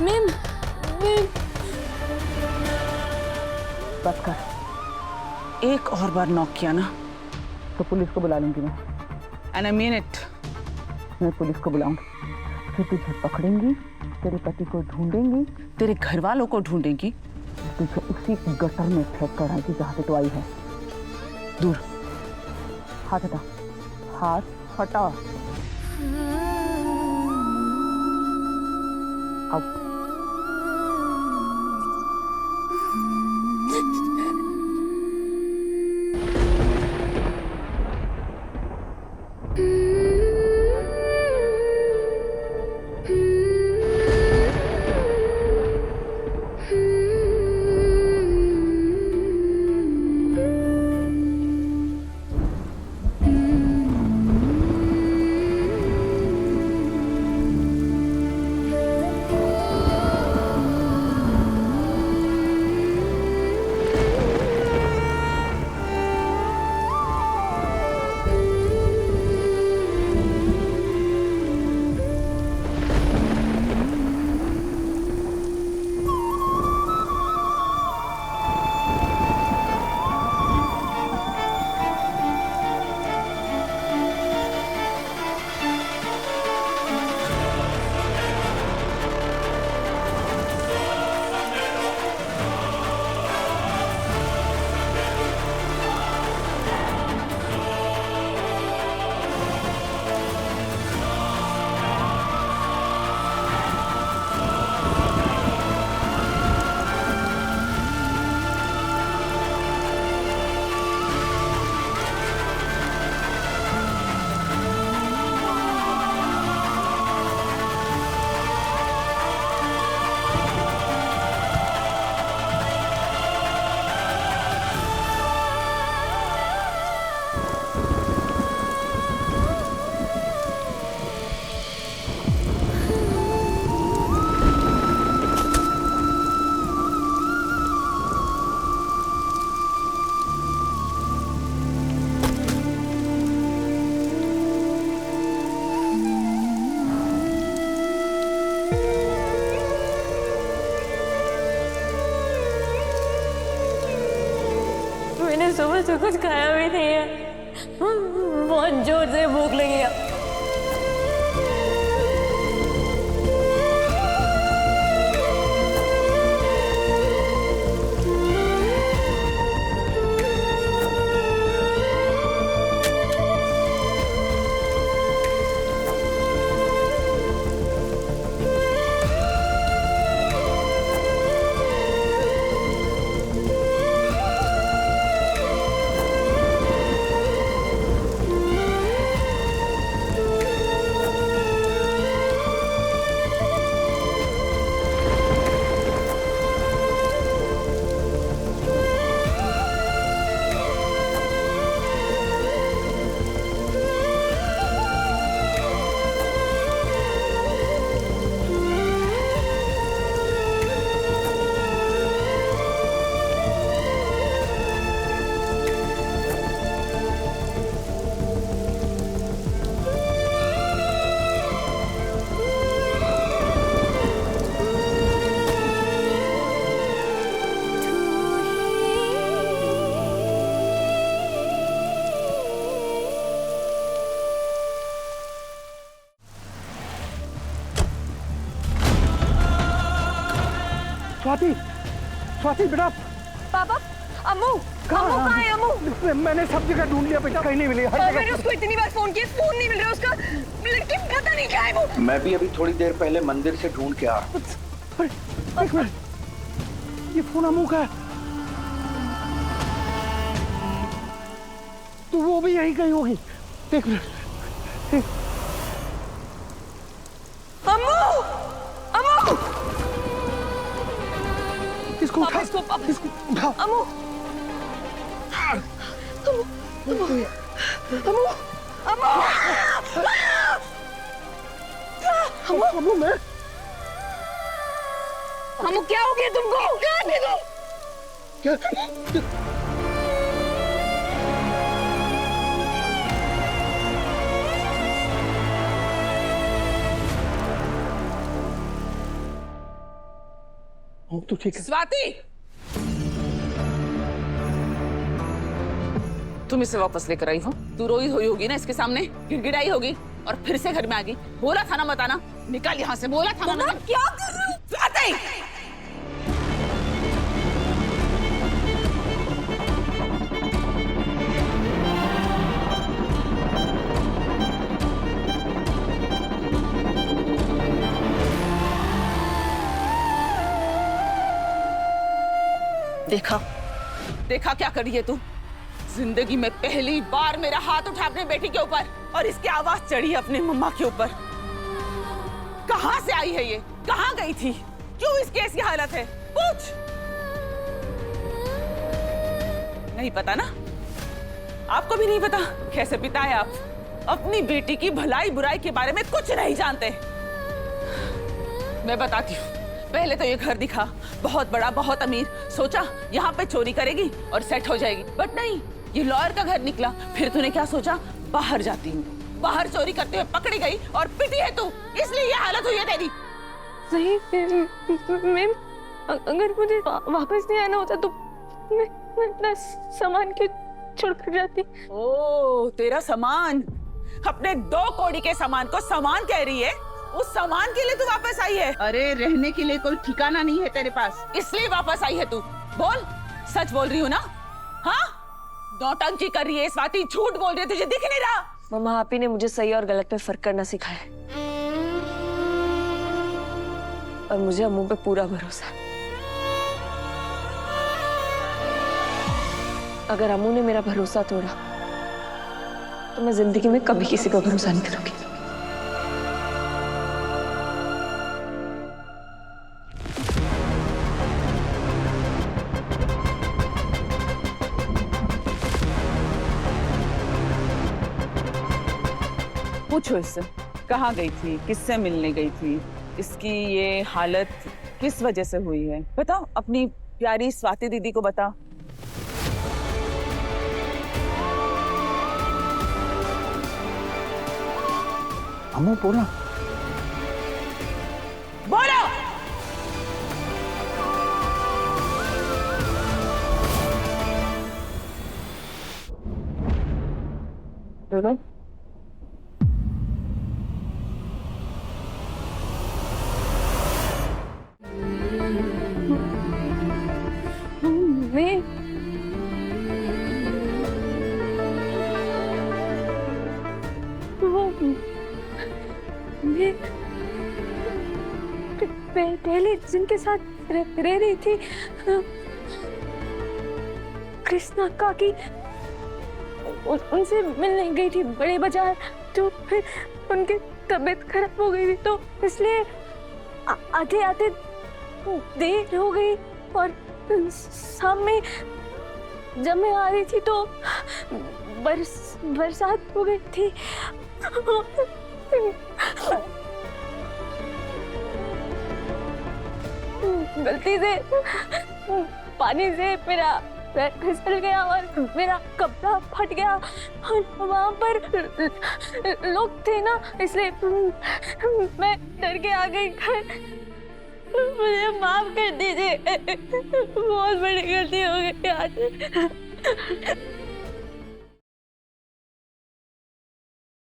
Ma'am बस कर। एक और बार नॉक किया ना तो पुलिस को बुला लूंगी मैं। And I mean it. मैं पुलिस को बुलाऊंगी, फिर तुझे पकड़ेंगी, तेरे पति को ढूंढेंगी, तेरे घर वालों को ढूंढेंगी, तुझे उसी गटर में फेंक कर आएगी जहां से तू आई है। दूर। हाथ हटा, हाथ हटा। अब मैंने सुबह से कुछ खाया भी नहीं है, बहुत जोर से भूख लगी है। स्वाति, स्वाति बेटा। पापा, अम्मू कहाँ है अम्मू? मैंने सब जगह ढूंढ लिया बेटा, कहीं नहीं मिली। हर मैंने उसको इतनी बार फोन किया, फोन नहीं मिल रहा उसका, लेकिन पता नहीं क्या है वो। मैं भी अभी थोड़ी देर पहले मंदिर से ढूंढ के आ। एक मिनट, ये फोन अम्मू का है, तो वो भी यहीं कहीं होगी। एक मिनट। अम्मू, अम्मू, इसको उठा, इसको उठा। अम्मू, अम्मू, अम्मू, अम्मू मैं। अम्मू क्या हो गया तुमको? कहाँ थे तुम? क्या? तू ठीक है? स्वाति, तुम इसे वापस लेकर आई हो। तू रोई हुई होगी ना इसके सामने, गिड़गिड़ाई होगी और फिर से घर में आ गई। बोला था ना मत आना, निकल यहाँ से। बोला था ना। क्या कर रही हो स्वाति? देखा देखा क्या कर रही है तू? जिंदगी में पहली बार मेरा हाथ उठा अपने बेटी के ऊपर और इसकी आवाज चढ़ी अपनी मम्मा के ऊपर। कहां से आई है ये? कहां गई थी? क्यों इसकी ऐसी हालत है? पूछ। नहीं पता ना? आपको भी नहीं पता? कैसे पिता है आप? अपनी बेटी की भलाई बुराई के बारे में कुछ नहीं जानते। मैं बताती हूँ। पहले तो ये घर दिखा, बहुत बड़ा, बहुत अमीर। सोचा यहाँ पे चोरी करेगी और सेट हो जाएगी, बट नहीं, ये लॉयर का घर निकला। फिर तूने क्या सोचा? बाहर जाती हूँ। बाहर चोरी करते हुए पकड़ी गई और पिटी है तू, इसलिए ये हालत हुई है तेरी। सही मैम, अगर मुझे वापस नहीं आना होता तो मैं अपना सामान क्यों छोड़ कर जाती? ओ, तेरा सामान? अपने 2 कौड़ी के सामान को सामान कह रही है? उस सामान के लिए तू वापस आई है? अरे रहने के लिए कोई ठिकाना नहीं है तेरे पास, इसलिए वापस आई है तू। बोल, सच बोल रही हूँ ना? हाँ, नौटंकी कर रही है स्वाति, झूठ बोल रही है, तुझे दिख नहीं रहा? मम्मा, आप ही ने मुझे सही और गलत में फर्क करना सिखाया है और मुझे अम्मू पे पूरा भरोसा है। अगर अम्मू ने मेरा भरोसा तोड़ा तो मैं जिंदगी में कभी किसी का भरोसा नहीं करूंगी। पूछो इससे, कहाँ गई थी, किससे मिलने गई थी, इसकी ये हालत किस वजह से हुई है? बताओ, अपनी प्यारी स्वाति दीदी को बता। अम्मू बोला। बोलो। बोलो। मैं पहले जिनके साथ रह रही थी, कृष्णा काकी, उनसे मिलने गई थी बड़े बाजार। तो फिर उनकी तबीयत खराब हो गई थी, तो इसलिए आते आते देर हो गई और शाम में जब मैं आ रही थी तो बरसात हो गई थी। गलती से पानी से मेरा पैर फिसल गया और मेरा कपड़ा फट गया और वहाँ पर लोग थे ना, इसलिए मैं डर के आ गई घर। मुझे माफ कर दीजिए, बहुत बड़ी गलती हो गई आज।